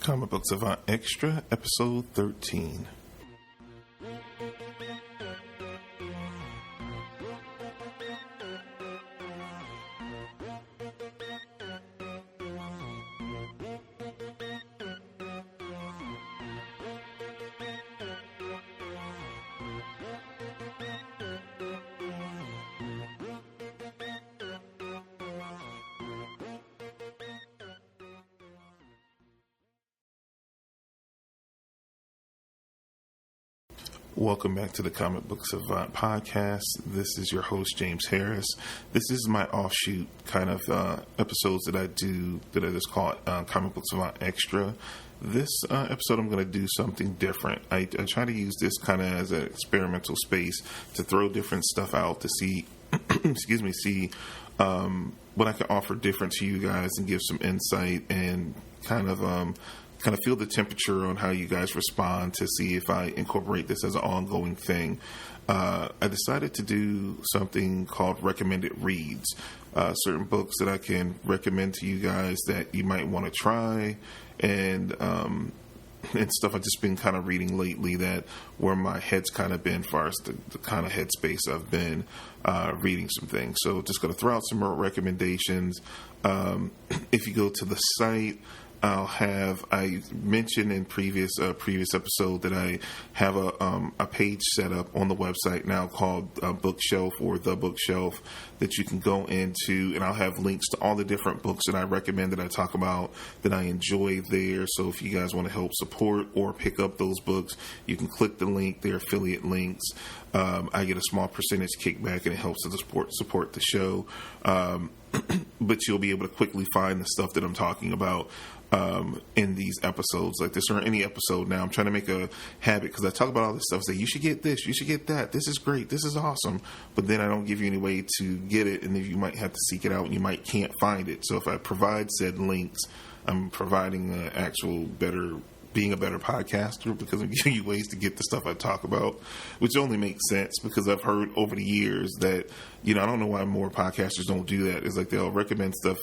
Comic Book Savant Extra, Episode 13. Welcome back to the Comic Book Savant podcast. This is your host, James Harris. This is my offshoot kind of episodes that I do that I just call Comic Book Savant Extra. This episode, I'm going to do something different. I try to use this kind of as an experimental space to throw different stuff out to see, see what I can offer different to you guys and give some insight and kind of feel the temperature on how you guys respond to see if I incorporate this as an ongoing thing. I decided to do something called recommended reads, certain books that I can recommend to you guys that you might want to try, and stuff I've just been kind of reading lately that where my head's kind of been as far as the kind of headspace I've been reading some things. So just going to throw out some more recommendations. If you go to the site, I mentioned in previous episode that I have a page set up on the website now called Bookshelf or The Bookshelf that you can go into, and I'll have links to all the different books that I recommend that I talk about that I enjoy there. So if you guys want to help support or pick up those books, you can click the link. They're affiliate links. I get a small percentage kickback, and it helps to support the show. But you'll be able to quickly find the stuff that I'm talking about in these episodes like this or any episode. Now I'm trying to make a habit because I talk about all this stuff. Say you should get this, you should get that. This is great. This is awesome. But then I don't give you any way to get it, and then you might have to seek it out, and you might can't find it. So if I provide said links, I'm providing being a better podcaster because I'm giving you ways to get the stuff I talk about, which only makes sense because I've heard over the years that, I don't know why more podcasters don't do that. It's like they'll recommend stuff,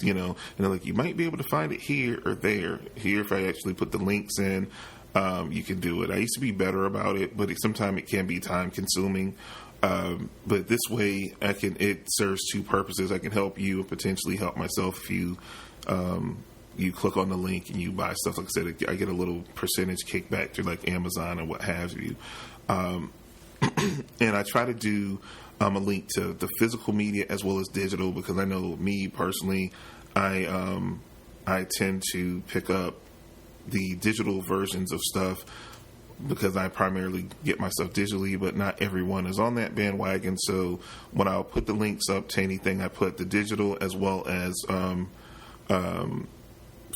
and they're like, you might be able to find it here or there. Here, if I actually put the links in, you can do it. I used to be better about it, but sometimes it can be time consuming. But this way, it serves two purposes. I can help you and potentially help myself if you click on the link and you buy stuff. Like I said, I get a little percentage kickback through like Amazon and what have you. And I try to do a link to the physical media as well as digital, because I know me personally, I tend to pick up the digital versions of stuff because I primarily get my stuff digitally, but not everyone is on that bandwagon. So when I'll put the links up to anything, I put the digital as well as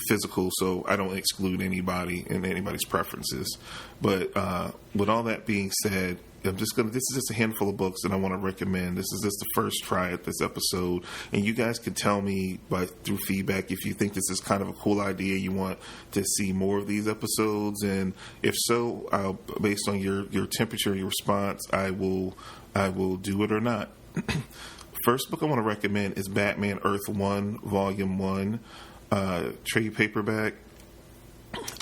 physical, so I don't exclude anybody and anybody's preferences. But with all that being said, this is just a handful of books that I want to recommend. This is just the first try at this episode, and you guys can tell me through feedback if you think this is kind of a cool idea, you want to see more of these episodes, and if so, based on your temperature, your response, I will do it or not. First book I want to recommend is Batman Earth 1, Volume 1. Trade paperback.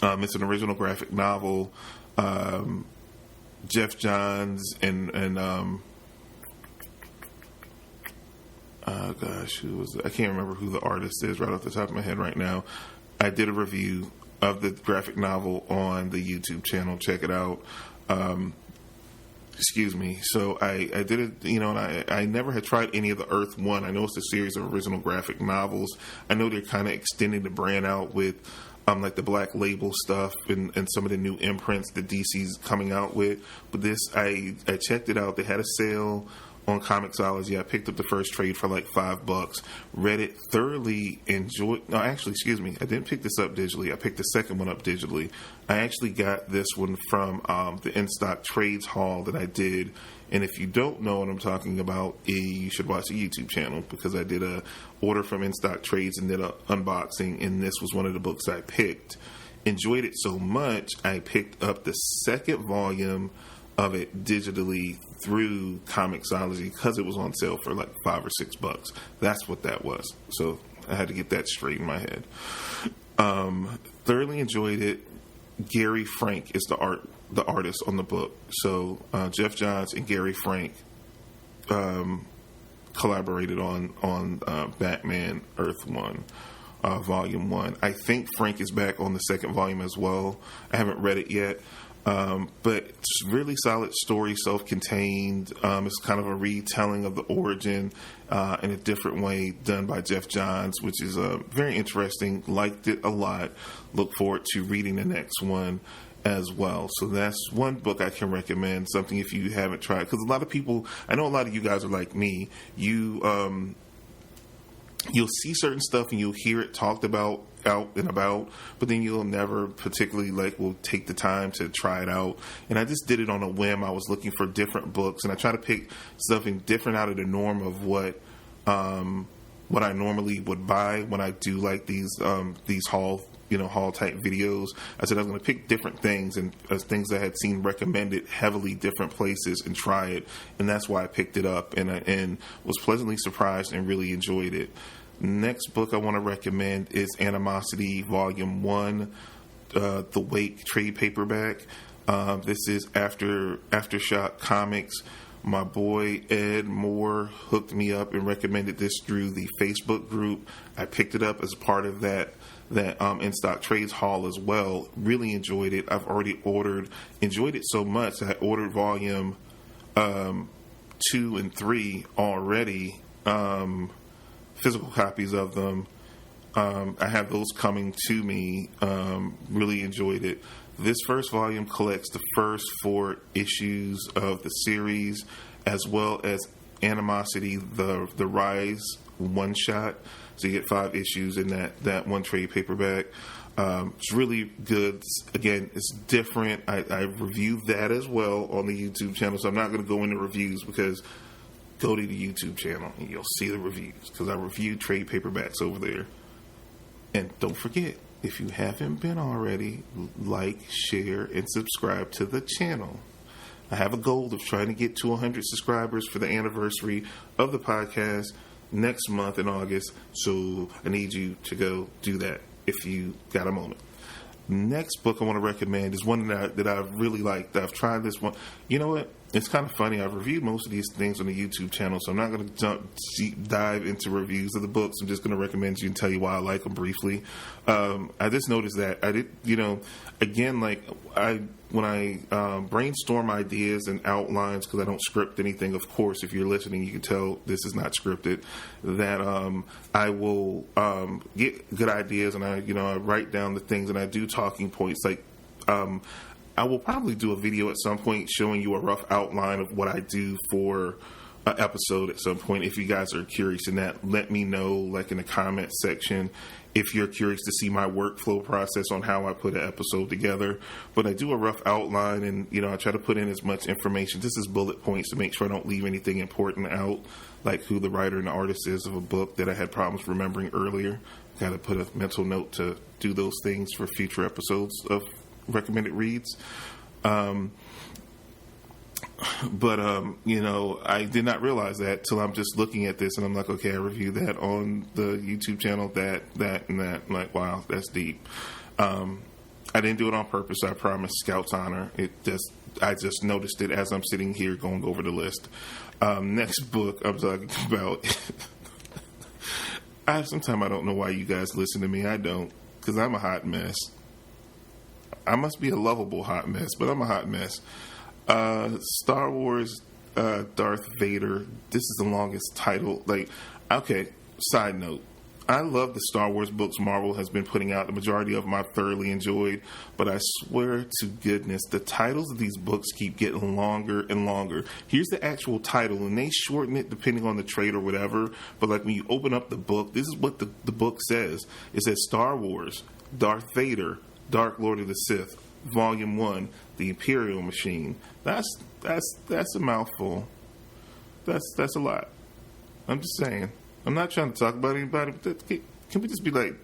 It's an original graphic novel. Jeff Johns and who was it? I can't remember who the artist is right off the top of my head right now. I did a review of the graphic novel on the YouTube channel. Check it out. So I did it, and I never had tried any of the Earth 1. I know it's a series of original graphic novels. I know they're kind of extending the brand out with like the Black Label stuff and some of the new imprints that DC's coming out with. But this, I checked it out. They had a sale on Comixology. I picked up the first trade for like $5. Read it thoroughly, enjoyed. No, actually, I didn't pick this up digitally. I picked the second one up digitally. I actually got this one from the In-Stock Trades haul that I did. And if you don't know what I'm talking about, you should watch the YouTube channel, because I did a order from In-Stock Trades and did an unboxing, and this was one of the books I picked. Enjoyed it so much, I picked up the second volume of it digitally through Comixology because it was on sale for like $5 or $6. That's what that was. So I had to get that straight in my head. Thoroughly enjoyed it. Gary Frank is the artist on the book. So Jeff Johns and Gary Frank collaborated on Batman Earth 1, Volume 1. I think Frank is back on the second volume as well. I haven't read it yet. But it's really solid story, self-contained. It's kind of a retelling of the origin in a different way done by Jeff Johns, which is very interesting. Liked it a lot. Look forward to reading the next one as well. So that's one book I can recommend, something if you haven't tried. Because a lot of people, I know a lot of you guys are like me. You'll see certain stuff and you'll hear it talked about out and about, but then you'll never particularly will take the time to try it out. And I just did it on a whim. I was looking for different books, and I try to pick something different out of the norm of what I normally would buy when I do these haul type videos. I said I was going to pick different things and things I had seen recommended heavily different places and try it, and that's why I picked it up and was pleasantly surprised and really enjoyed it. Next book I want to recommend is Animosity Volume 1, the Wake trade paperback. This is Aftershock Comics. My boy Ed Moore hooked me up and recommended this through the Facebook group. I picked it up as part of that in-stock trades haul as well. Really enjoyed it. I've already enjoyed it so much I ordered Volume 2 and 3 already. Physical copies of them. I have those coming to me. Really enjoyed it. This first volume collects the first 4 issues of the series, as well as Animosity, the Rise one-shot. So you get 5 issues in that one trade paperback. It's really good. Again, it's different. I reviewed that as well on the YouTube channel, so I'm not going to go into reviews because go to the YouTube channel and you'll see the reviews, because I reviewed trade paperbacks over there. And don't forget, if you haven't been already, like, share, and subscribe to the channel. I have a goal of trying to get to 100 subscribers for the anniversary of the podcast next month in August, so I need you to go do that if you got a moment. Next book I want to recommend is one that I've really liked. I've tried this one. You know what? It's kind of funny. I've reviewed most of these things on the YouTube channel, so I'm not going to dive into reviews of the books. I'm just going to recommend you and tell you why I like them briefly. I just noticed that I did, again, when I brainstorm ideas and outlines, because I don't script anything, of course, if you're listening, you can tell this is not scripted, that I will get good ideas, and I write down the things, and I do talking points. I will probably do a video at some point showing you a rough outline of what I do for an episode at some point. If you guys are curious in that, let me know, in the comment section, if you're curious to see my workflow process on how I put an episode together. But I do a rough outline, and I try to put in as much information, just as bullet points, to make sure I don't leave anything important out, like who the writer and the artist is of a book that I had problems remembering earlier. Got to put a mental note to do those things for future episodes of recommended reads. But I did not realize that till I'm just looking at this and I'm like, okay, I reviewed that on the YouTube channel, that, and that. I'm like, wow, that's deep. I didn't do it on purpose, I promise. Scout's honor. I just noticed it as I'm sitting here going over the list. Next book I'm talking about. Sometimes I don't know why you guys listen to me. I don't, because I'm a hot mess. I must be a lovable hot mess, but I'm a hot mess. Star Wars, Darth Vader. This is the longest title. Okay, side note. I love the Star Wars books Marvel has been putting out. The majority of them I thoroughly enjoyed. But I swear to goodness, the titles of these books keep getting longer and longer. Here's the actual title, and they shorten it depending on the trade or whatever. But when you open up the book, this is what the book says. It says Star Wars, Darth Vader, Dark Lord of the Sith, Volume 1, The Imperial Machine. That's a mouthful. That's a lot. I'm just saying. I'm not trying to talk about anybody, but can we just be like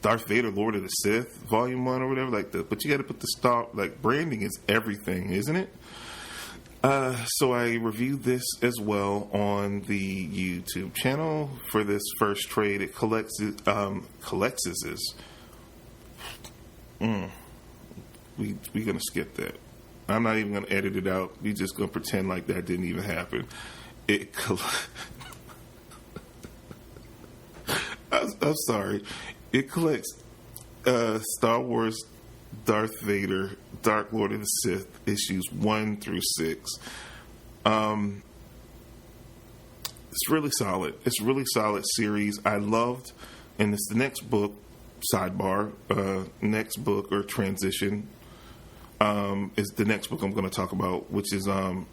Darth Vader, Lord of the Sith, Volume 1 or whatever like that? But you got to put the star, branding is everything, isn't it? So I reviewed this as well on the YouTube channel for this first trade. It collects we're going to skip that. I'm not even going to edit it out. We're just going to pretend like that didn't even happen. I'm sorry. It collects Star Wars Darth Vader, Dark Lord of the Sith, issues 1 through 6. It's really solid. It's a really solid series. I loved, and it's the next book, sidebar, next book or transition, is the next book I'm going to talk about, which is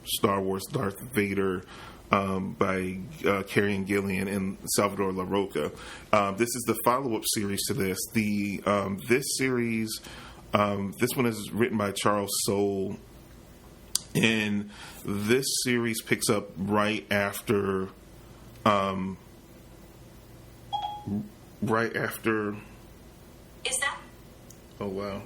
Star Wars Darth Vader, by Carrie Gillian and Salvador Larroca. This is the follow-up series to this. This series, this one is written by Charles Soule, and this series picks up right after. Is that? Oh, wow.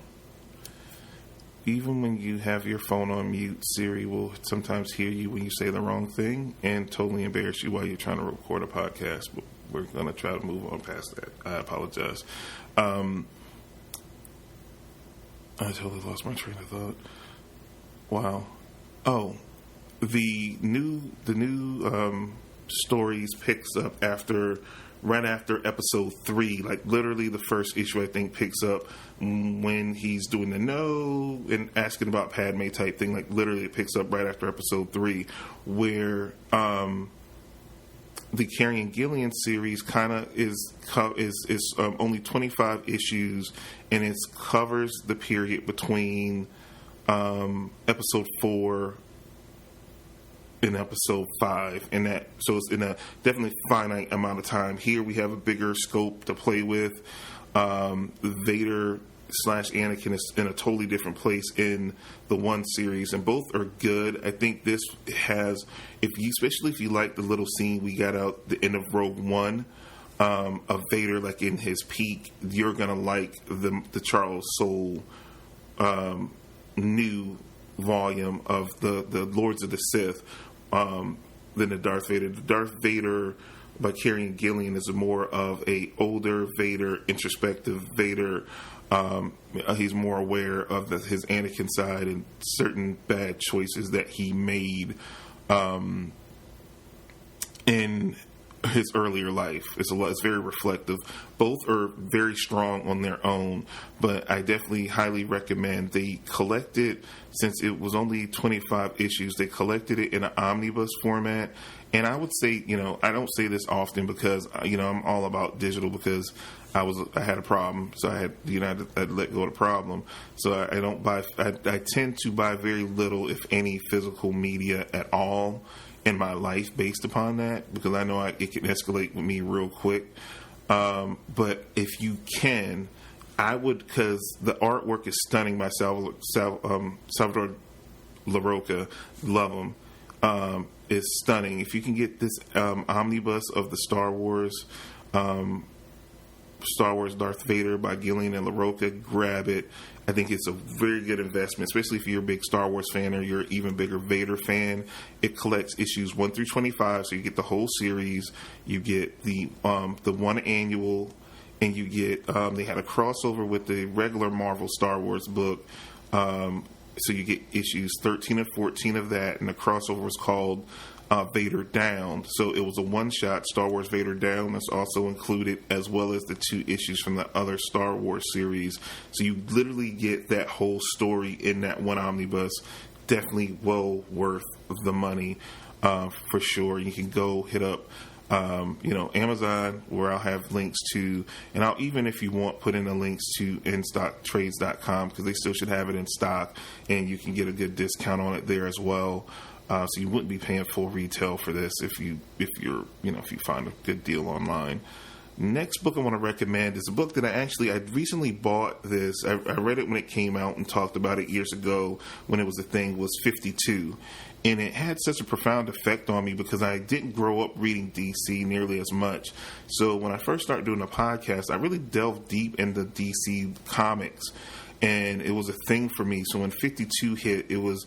Even when you have your phone on mute, Siri will sometimes hear you when you say the wrong thing and totally embarrass you while you're trying to record a podcast. But we're going to try to move on past that. I apologize. I totally lost my train of thought. Wow. Oh, the new stories picks up right after episode 3, like literally the first issue I think picks up when he's doing the no and asking about Padme type thing. Like literally it picks up right after episode 3, where the Carrie Gillian series kind of is only 25 issues, and it covers the period between episode 4 in episode 5, and that, so it's in a definitely finite amount of time. Here we have a bigger scope to play with. Vader / Anakin is in a totally different place in the one series, and both are good. I think this has, especially if you like the little scene we got out the end of Rogue One, of Vader like in his peak, you're gonna like the Charles Soule new volume of the Lords of the Sith, than the Darth Vader. The Darth Vader by Carrie Gillian is more of a older Vader, introspective Vader. He's more aware of his Anakin side and certain bad choices that he made in his earlier life. It's very reflective. Both are very strong on their own, but I definitely highly recommend. They collected, since it was only 25 issues, they collected it in an omnibus format. And I would say, I don't say this often because, I'm all about digital because I had a problem. So I had, I had to let go of the problem. So I don't buy, I tend to buy very little, if any, physical media at all in my life based upon that, because I know it can escalate with me real quick. But if you can, I would, because the artwork is stunning by Salvador Larroca. Love him. Is stunning. If you can get this omnibus of the Star Wars Darth Vader by Gillian and Larroca, grab it. I think it's a very good investment, especially if you're a big Star Wars fan or you're an even bigger Vader fan. It collects issues 1 through 25, so you get the whole series. You get the one annual, and you get they had a crossover with the regular Marvel Star Wars book. So you get issues 13 and 14 of that, and the crossover was called Vader Down. So it was a one-shot, Star Wars Vader Down, that's also included, as well as the 2 issues from the other Star Wars series. So you literally get that whole story in that one omnibus. Definitely well worth the money, for sure. You can go hit up Amazon, where I'll have links to, and I'll, even if you want, put in the links to InStockTrades.com, because they still should have it in stock, and you can get a good discount on it there as well. So you wouldn't be paying full retail for this if you find a good deal online. Next book I want to recommend is a book that I recently bought this. I read it when it came out and talked about it years ago when it was a thing, was 52. And it had such a profound effect on me because I didn't grow up reading DC nearly as much. So when I first started doing a podcast, I really delved deep into DC comics. And it was a thing for me. So when 52 hit, it was,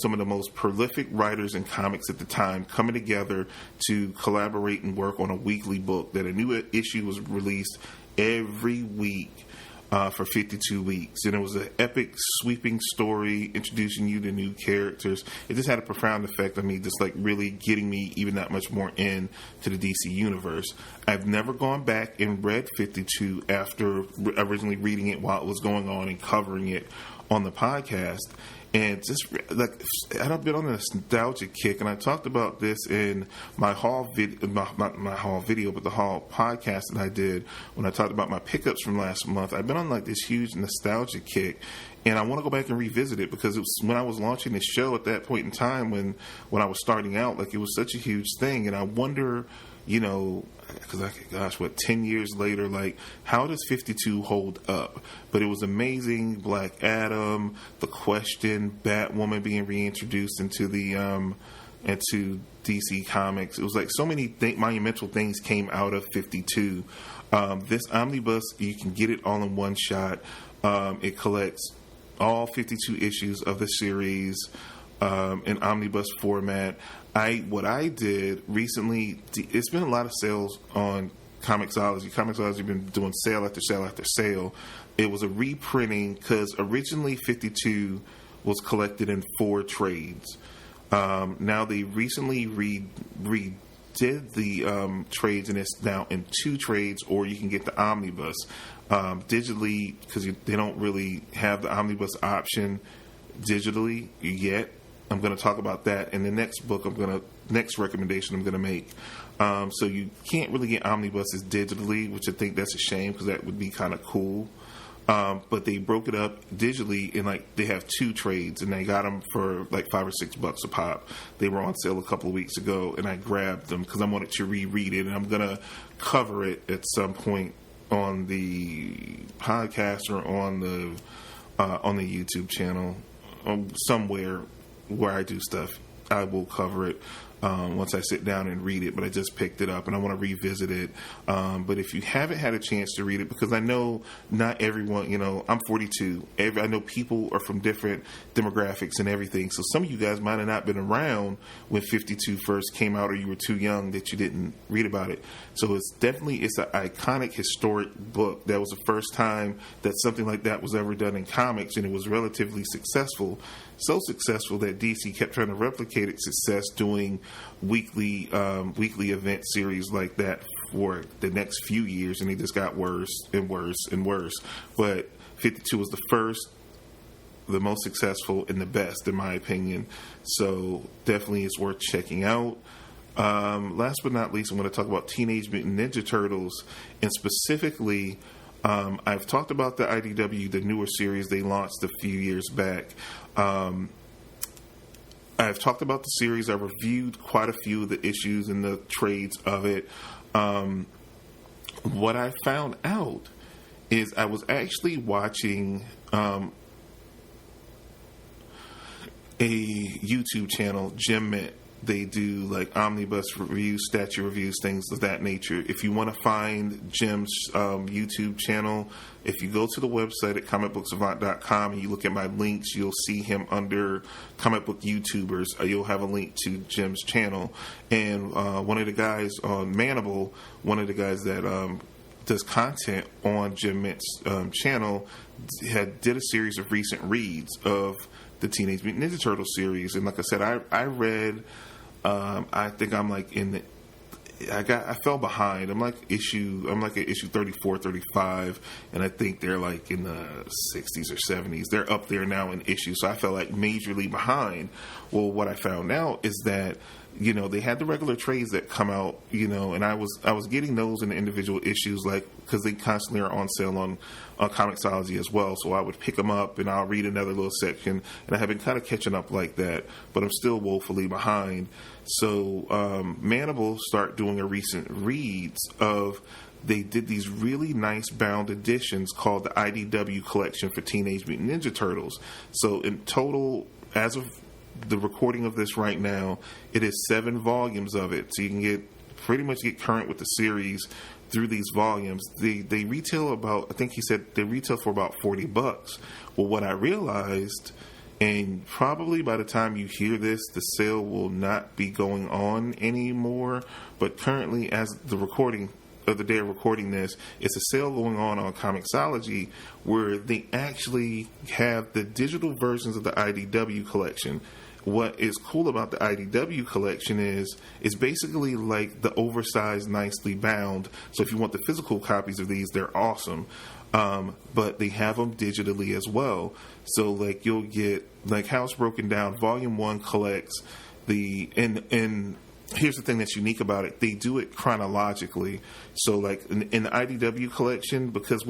some of the most prolific writers in comics at the time coming together to collaborate and work on a weekly book, that a new issue was released every week. for 52 weeks. And it was an epic, sweeping story introducing you to new characters. It just had a profound effect on me, just like really getting me even that much more into the DC universe. I've never gone back and read 52 after originally reading it while it was going on and covering it on the podcast. And just like I've been on a nostalgic kick, and I talked about this in my haul video, not my haul video, but the haul podcast that I did when I talked about my pickups from last month. I've been on like this huge nostalgic kick, and I want to go back and revisit it because it was when I was launching this show at that point in time when I was starting out, like it was such a huge thing, and I wonder, you know, because gosh, 10 years later, like how does 52 hold up? But it was amazing. Black Adam, The Question, Batwoman being reintroduced into the into DC Comics. It was like so many monumental things came out of 52. This omnibus, you can get it all in one shot. It collects all 52 issues of the series in omnibus format. What I did recently, it's been a lot of sales on Comixology. Comixology has been doing sale after sale after sale. It was a reprinting because originally 52 was collected in 4 trades. Now they recently redid the trades, and it's now in 2 trades, or you can get the omnibus digitally because they don't really have the omnibus option digitally yet. I'm going to talk about that in the next book. Next recommendation I'm going to make. So you can't really get omnibuses digitally, which I think that's a shame because that would be kind of cool. But they broke it up digitally, and like they have 2 trades, and they got them for like $5 or $6 a pop. They were on sale a couple of weeks ago, and I grabbed them because I wanted to reread it, and I'm going to cover it at some point on the podcast or on the YouTube channel somewhere where I do stuff. I will cover it once I sit down and read it, but I just picked it up and I want to revisit it. But if you haven't had a chance to read it, because I know not everyone, you know, I'm 42. I know people are from different demographics and everything. So some of you guys might have not been around when 52 first came out, or you were too young that you didn't read about it. So it's an iconic, historic book. That was the first time that something like that was ever done in comics, and it was relatively successful. So successful that DC kept trying to replicate its success doing weekly event series like that for the next few years, and they just got worse and worse and worse. But 52 was the first, the most successful, and the best, in my opinion. So definitely it's worth checking out. Last but not least, I'm going to talk about Teenage Mutant Ninja Turtles, and specifically I've talked about the IDW, the newer series they launched a few years back. I've talked about the series. I reviewed quite a few of the issues and the trades of it. What I found out is I was actually watching a YouTube channel, Jim Mint. They do like omnibus reviews, statue reviews, things of that nature. If you want to find Jim's YouTube channel, if you go to the website at comicbooksavant.com and you look at my links, you'll see him under comic book YouTubers. You'll have a link to Jim's channel. And one of the guys on Manible, one of the guys that does content on Jim Mint's channel, did a series of recent reads of the Teenage Mutant Ninja Turtle series. And like I said, I read... I think I'm like I fell behind. I'm like at issue 34, 35, and I think they're like in the 60s or 70s. They're up there now in issues, so I felt like majorly behind. Well, what I found out is that, you know, they had the regular trades that come out, you know, and I was getting those in the individual issues, like, because they constantly are on sale on Comixology as well. So I would pick them up and I'll read another little section, and I have been kind of catching up like that, but I'm still woefully behind. So Manible start doing a recent reads of, they did these really nice bound editions called the IDW collection for Teenage Mutant Ninja Turtles. So in total, as of the recording of this right now, it is 7 volumes of it. So you can pretty much get current with the series through these volumes. They retail about, I think he said they retail for about $40. Well, what I realized, and probably by the time you hear this, the sale will not be going on anymore, but currently, as the recording of the day of recording this, it's a sale going on Comixology where they actually have the digital versions of the IDW collection. What is cool about the IDW collection is it's basically like the oversized, nicely bound. So if you want the physical copies of these, they're awesome. But they have them digitally as well. So like you'll get like how it's broken down. Volume 1 collects and here's the thing that's unique about it. They do it chronologically. So like in the IDW collection, because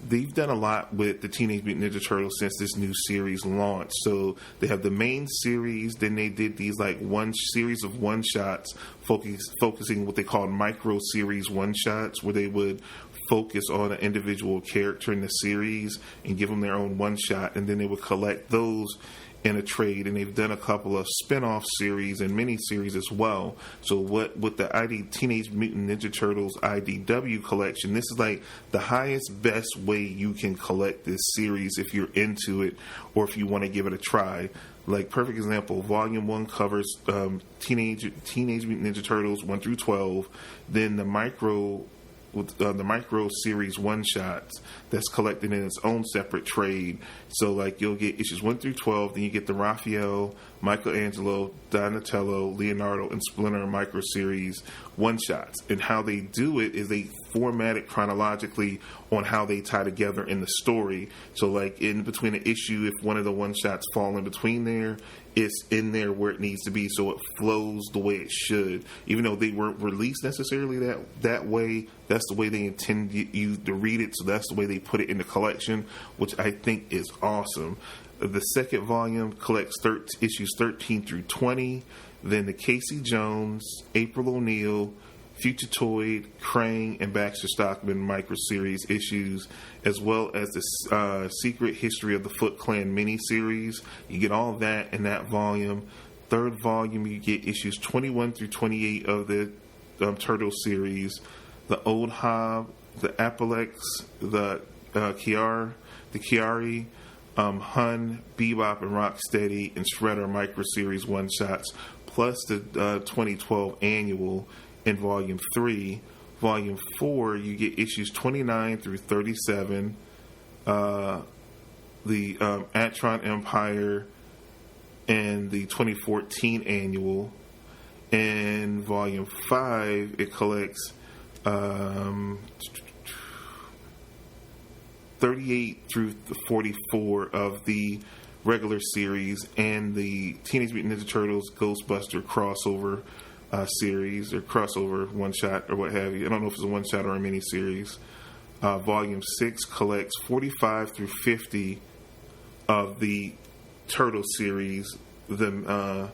they've done a lot with the Teenage Mutant Ninja Turtles since this new series launched. So they have the main series, then they did these like one series of one-shots focusing what they call micro series one-shots, where they would focus on an individual character in the series and give them their own one-shot, and then they would collect those in a trade. And they've done a couple of spin-off series and mini-series as well. So with the Teenage Mutant Ninja Turtles IDW collection, this is like the highest, best way you can collect this series if you're into it or if you want to give it a try. Like, perfect example, Volume 1 covers Teenage Mutant Ninja Turtles 1 through 12, then the micro series one-shots that's collected in its own separate trade. So like you'll get issues 1 through 12, then you get the Raphael, Michelangelo, Donatello, Leonardo, and Splinter micro series one-shots. And how they do it is they format it chronologically on how they tie together in the story. So like in between an issue, if one of the one-shots fall in between there, it's in there where it needs to be, so it flows the way it should. Even though they weren't released necessarily that way, that's the way they intend you to read it, so that's the way they put it in the collection, which I think is awesome. The second volume collects issues 13 through 20, then the Casey Jones, April O'Neil, Future Toyd, Krang, and Baxter Stockman micro-series issues, as well as the Secret History of the Foot Clan mini-series. You get all that in that volume. Third volume, you get issues 21 through 28 of the Turtle series, the Old Hob, the Apolex, the Chiari, Hun, Bebop, and Rocksteady, and Shredder micro-series one-shots, plus the 2012 annual in Volume 3. Volume 4, you get issues 29 through 37, the Atron Empire, and the 2014 annual. In Volume 5, it collects 38 through 44 of the regular series and the Teenage Mutant Ninja Turtles Ghostbuster crossover series, or crossover one-shot, or what have you. I don't know if it's a one-shot or a mini-series. Volume 6 collects 45 through 50 of the Turtle series, the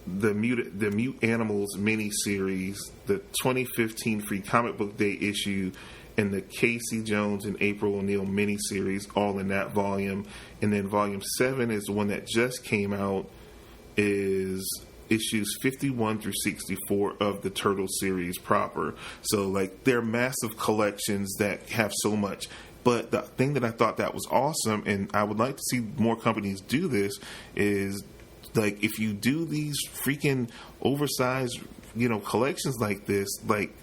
Mute Animals mini-series, the 2015 Free Comic Book Day issue, and the Casey Jones and April O'Neil mini-series, all in that volume. And then Volume 7 is the one that just came out, is issues 51 through 64 of the Turtle series proper. So like they're massive collections that have so much. But the thing that I thought that was awesome, and I would like to see more companies do this, is like if you do these freaking oversized, collections like this, like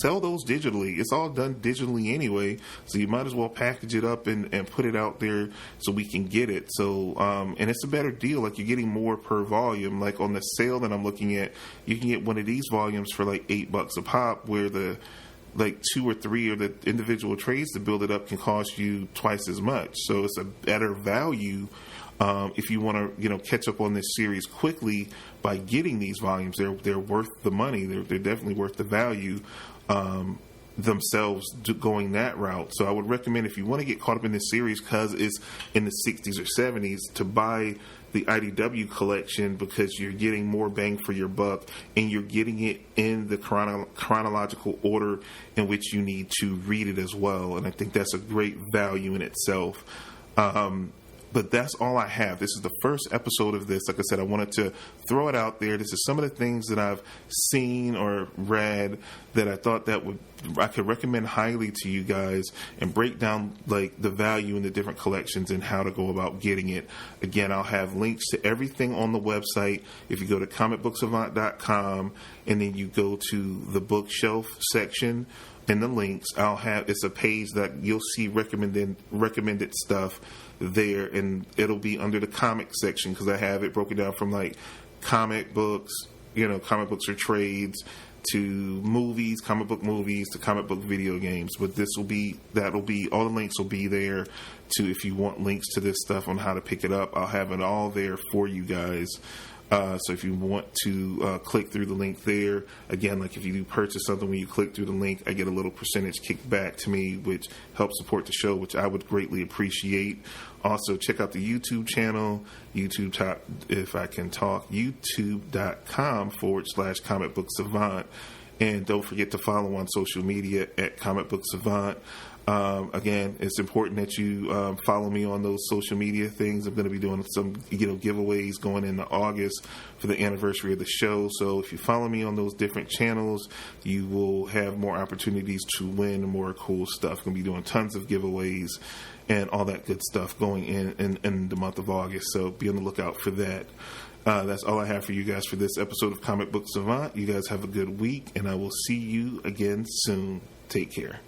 sell those digitally. It's all done digitally anyway, so you might as well package it up and put it out there so we can get it. So and it's a better deal, like you're getting more per volume. Like on the sale that I'm looking at, you can get one of these volumes for like $8 a pop, where the like 2 or 3 of the individual trades to build it up can cost you twice as much. So it's a better value if you want to catch up on this series quickly by getting these volumes. They're worth the money. They're definitely worth the value themselves going that route. So I would recommend, if you want to get caught up in this series because it's in the 60s or 70s, to buy the IDW collection, because you're getting more bang for your buck and you're getting it in the chronological order in which you need to read it as well. And I think that's a great value in itself. But that's all I have. This is the first episode of this. Like I said, I wanted to throw it out there. This is some of the things that I've seen or read that I thought I could recommend highly to you guys, and break down like the value in the different collections and how to go about getting it. Again, I'll have links to everything on the website. If you go to comicbooksavant.com and then you go to the bookshelf section, in the links, it's a page that you'll see recommended stuff there, and it'll be under the comic section because I have it broken down from like comic books, comic books or trades, to movies, comic book movies, to comic book video games. But all the links will be there to, if you want links to this stuff on how to pick it up, I'll have it all there for you guys. So if you want to click through the link there, again, like if you do purchase something, when you click through the link, I get a little percentage kicked back to me, which helps support the show, which I would greatly appreciate. Also, check out the YouTube channel, youtube.com/Comic Book Savant. And don't forget to follow on social media at Comic Book Savant. Again, it's important that you follow me on those social media things. I'm going to be doing some giveaways going into August for the anniversary of the show. So if you follow me on those different channels, you will have more opportunities to win more cool stuff. I'm going to be doing tons of giveaways and all that good stuff going in the month of August. So be on the lookout for that. That's all I have for you guys for this episode of Comic Book Savant. You guys have a good week, and I will see you again soon. Take care.